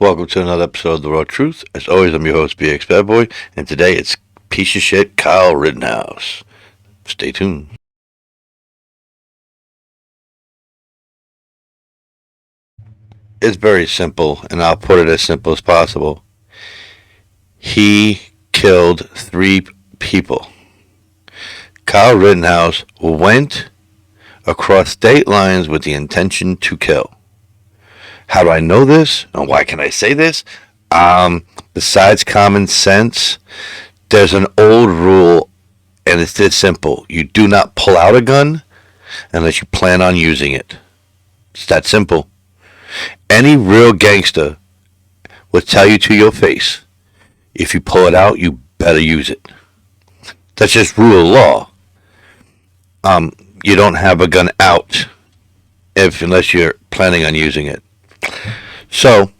Welcome to another episode of The Raw Truth. As always, I'm your host, BX Bad Boy, and today it's piece of shit Kyle Rittenhouse. Stay tuned. It's very simple, and I'll put it as simple as possible. He killed 3 people. Kyle Rittenhouse went across state lines with the intention to kill. How do I know this? And why can I say this? Besides common sense, there's an old rule, and it's this simple. You do not pull out a gun unless you plan on using it. It's that simple. Any real gangster would tell you to your face, if you pull it out, you better use it. That's just rule of law. You don't have a gun out unless you're planning on using it. So,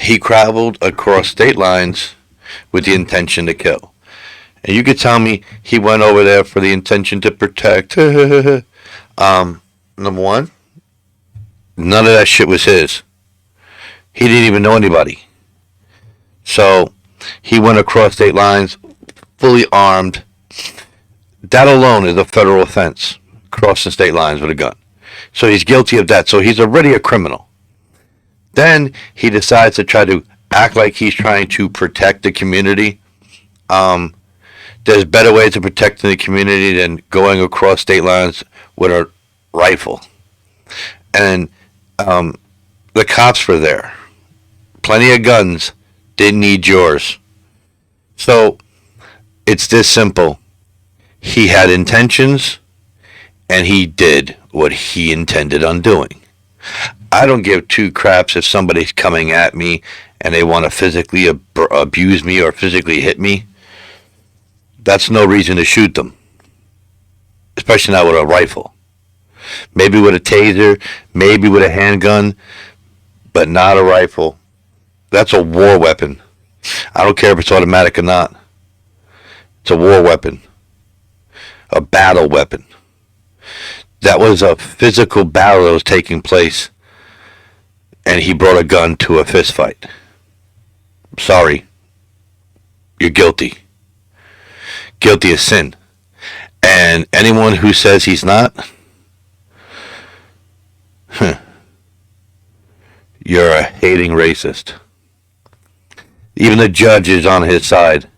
he traveled across state lines with the intention to kill. And you could tell me he went over there for the intention to protect. Number one, none of that shit was his. He didn't even know anybody. So, he went across state lines, fully armed. That alone is a federal offense, crossing state lines with a gun. So he's guilty of that. So he's already a criminal. Then he decides to try to act like he's trying to protect the community. There's better ways of protecting the community than going across state lines with a rifle. And the cops were there. Plenty of guns. Didn't need yours. So it's this simple. He had intentions, and he did what he intended on doing. I don't give 2 craps if somebody's coming at me and they want to physically abuse me or physically hit me. That's no reason to shoot them. Especially not with a rifle. Maybe with a taser, maybe with a handgun, but not a rifle. That's a war weapon. I don't care if it's automatic or not. It's a war weapon. A battle weapon. That was a physical battle that was taking place. And he brought a gun to a fist fight. Sorry. You're guilty. Guilty of sin. And anyone who says he's not, you're a hating racist. Even the judge is on his side.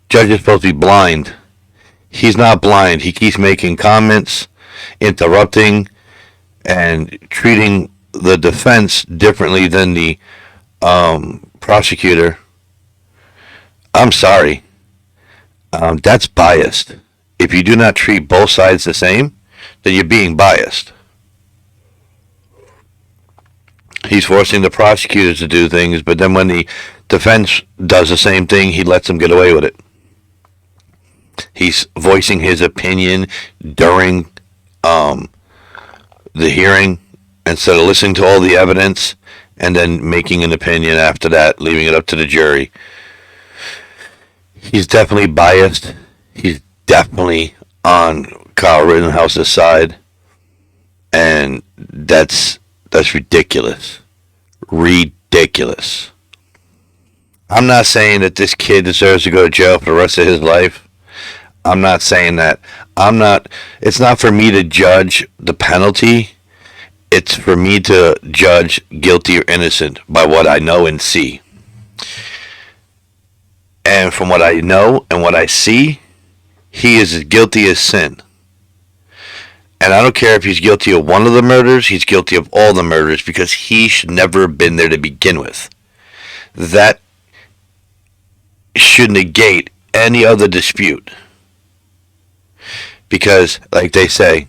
Judge is supposed to be blind. He's not blind. He keeps making comments, interrupting, and treating the defense differently than the prosecutor. I'm sorry. That's biased. If you do not treat both sides the same, then you're being biased. He's forcing the prosecutors to do things, but then when the defense does the same thing, he lets them get away with it. He's voicing his opinion during the hearing, instead of listening to all the evidence and then making an opinion after that, leaving it up to the jury. He's definitely biased. He's definitely on Kyle Rittenhouse's side. And that's ridiculous. Ridiculous. I'm not saying that this kid deserves to go to jail for the rest of his life. I'm not saying that. It's not for me to judge the penalty. It's for me to judge guilty or innocent by what I know and see. And from what I know and what I see, he is as guilty as sin. And I don't care if he's guilty of one of the murders, he's guilty of all the murders, because he should never have been there to begin with. That should negate any other dispute. Because, like they say,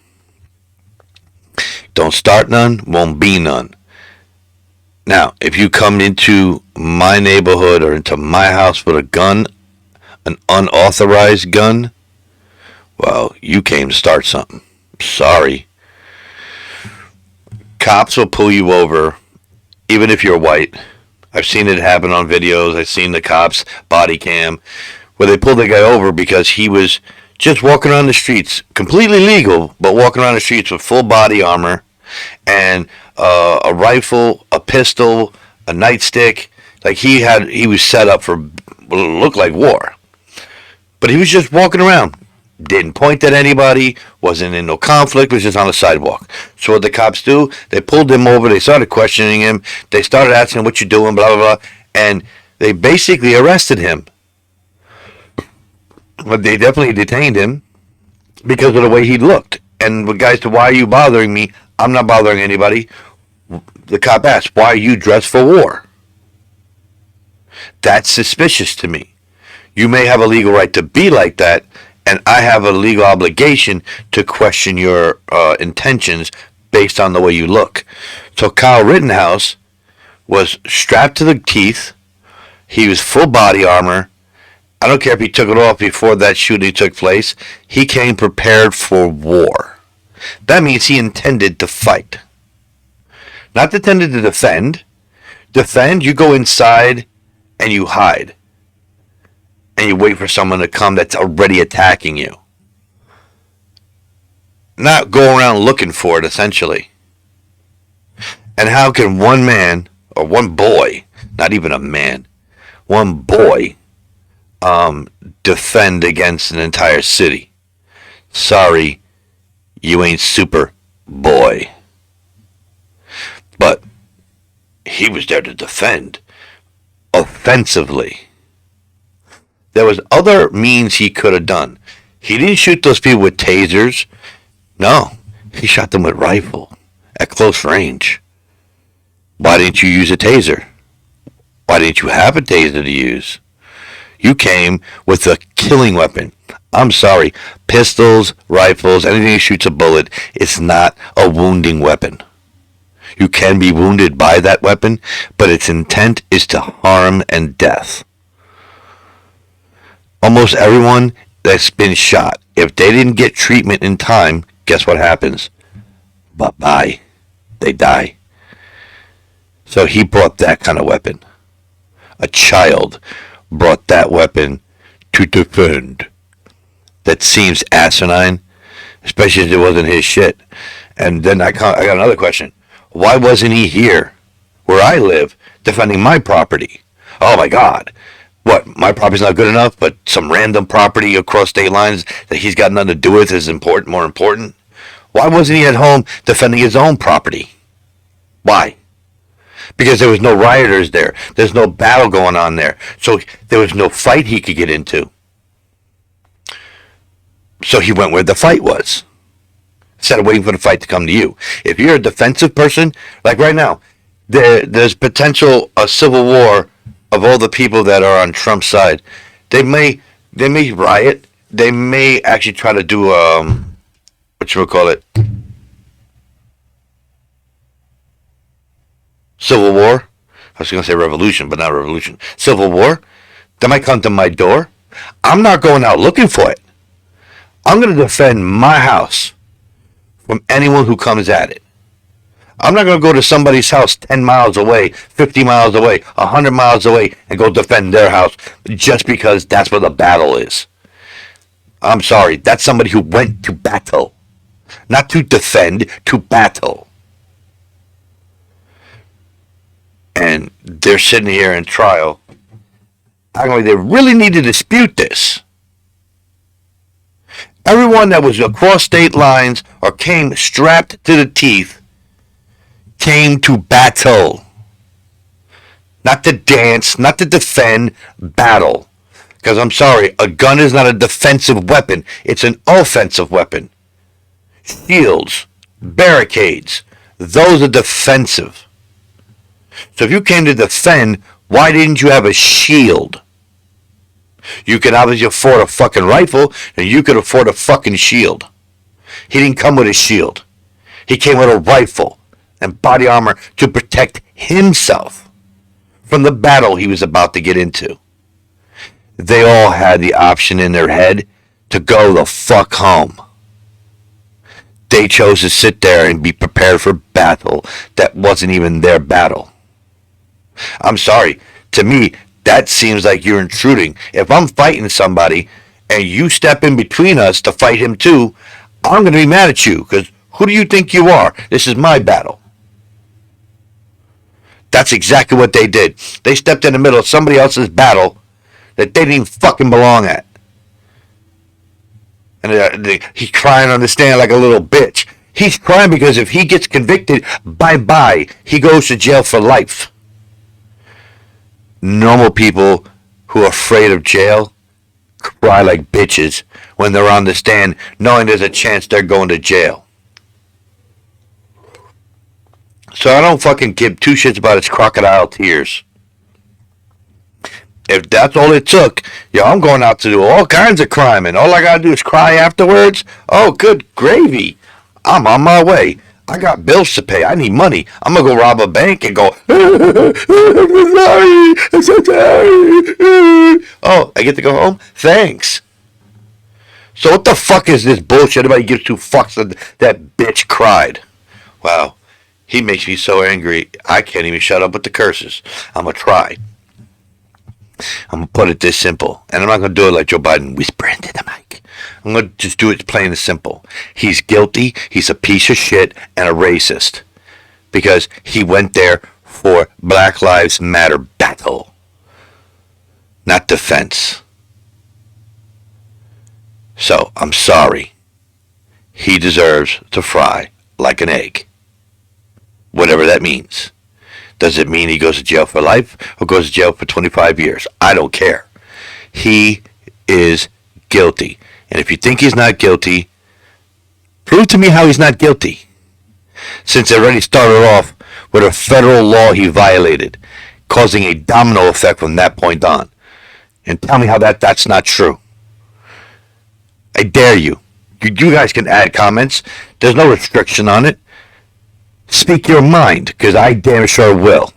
don't start none, won't be none. Now, if you come into my neighborhood or into my house with a gun, an unauthorized gun, well, you came to start something. Sorry. Cops will pull you over, even if you're white. I've seen it happen on videos. I've seen the cops body cam where they pulled the guy over because he was just walking around the streets, completely legal, but walking around the streets with full body armor and a rifle, a pistol, a nightstick. Like he was set up for what looked like war. But he was just walking around. Didn't point at anybody, wasn't in no conflict, was just on the sidewalk. So what the cops do, they pulled him over, they started questioning him, they started asking him what you doing, blah, blah, blah, and they basically arrested him. But they definitely detained him because of the way he looked. And the guy said, why are you bothering me? I'm not bothering anybody. The cop asked, why are you dressed for war? That's suspicious to me. You may have a legal right to be like that, and I have a legal obligation to question your intentions based on the way you look. So Kyle Rittenhouse was strapped to the teeth. He was full body armor. I don't care if he took it off before that shooting took place. He came prepared for war. That means he intended to fight. Not intended to defend. Defend, you go inside and you hide. And you wait for someone to come that's already attacking you. Not go around looking for it, essentially. And how can one man, or one boy, not even a man, one boy, defend against an entire city? Sorry, you ain't super boy. But he was there to defend offensively. There was other means he could have done. He didn't shoot those people with tasers. No, he shot them with rifle at close range. Why didn't you use a taser? Why didn't you have a taser to use? You came with a killing weapon. I'm sorry, pistols, rifles, anything that shoots a bullet, it's not a wounding weapon. You can be wounded by that weapon, but its intent is to harm and death. Almost everyone that's been shot, if they didn't get treatment in time, guess what happens? Bye-bye. They die. So he brought that kind of weapon. A child brought that weapon to defend. That seems asinine, especially if it wasn't his shit. And then I got another question. Why wasn't he here, where I live, defending my property? Oh my God. What, my property's not good enough, but some random property across state lines that he's got nothing to do with is more important? Why wasn't he at home defending his own property? Why? Because there was no rioters there. There's no battle going on there. So there was no fight he could get into. So he went where the fight was, instead of waiting for the fight to come to you. If you're a defensive person, like right now, there's potential a civil war of all the people that are on Trump's side. They may riot. They may actually try to do civil war. I was going to say revolution, but not revolution. Civil war. They might come to my door. I'm not going out looking for it. I'm going to defend my house from anyone who comes at it. I'm not going to go to somebody's house 10 miles away, 50 miles away, 100 miles away, and go defend their house just because that's where the battle is. I'm sorry, that's somebody who went to battle. Not to defend, to battle. And they're sitting here in trial. They really need to dispute this. Everyone that was across state lines or came strapped to the teeth came to battle. Not to dance, not to defend, battle. Because I'm sorry, a gun is not a defensive weapon. It's an offensive weapon. Shields, barricades, those are defensive. So if you came to defend, why didn't you have a shield? You could obviously afford a fucking rifle, and you could afford a fucking shield. He didn't come with a shield. He came with a rifle and body armor to protect himself from the battle he was about to get into. They all had the option in their head to go the fuck home. They chose to sit there and be prepared for battle that wasn't even their battle. I'm sorry, to me, that seems like you're intruding. If I'm fighting somebody and you step in between us to fight him too, I'm going to be mad at you because who do you think you are? This is my battle. That's exactly what they did. They stepped in the middle of somebody else's battle that they didn't even fucking belong at. And he's crying on the stand like a little bitch. He's crying because if he gets convicted, bye-bye. He goes to jail for life. Normal people who are afraid of jail cry like bitches when they're on the stand knowing there's a chance they're going to jail. So I don't fucking give two shits about his crocodile tears. If that's all it took, I'm going out to do all kinds of crime, and all I gotta do is cry afterwards. Oh, good gravy. I'm on my way. I got bills to pay. I need money. I'm gonna go rob a bank and go, I'm so sorry. Oh, I get to go home? Thanks. So what the fuck is this bullshit? Everybody gives two fucks that bitch cried. Wow. He makes me so angry, I can't even shut up with the curses. I'm gonna try. I'm going to put it this simple. And I'm not going to do it like Joe Biden, whisper into the mic. I'm going to just do it plain and simple. He's guilty. He's a piece of shit and a racist. Because he went there for Black Lives Matter battle. Not defense. So, I'm sorry. He deserves to fry like an egg. Whatever that means. Does it mean he goes to jail for life or goes to jail for 25 years? I don't care. He is guilty. And if you think he's not guilty, prove to me how he's not guilty. Since it already started off with a federal law he violated, causing a domino effect from that point on. And tell me how that's not true. I dare you. You guys can add comments. There's no restriction on it. Speak your mind, because I damn sure will.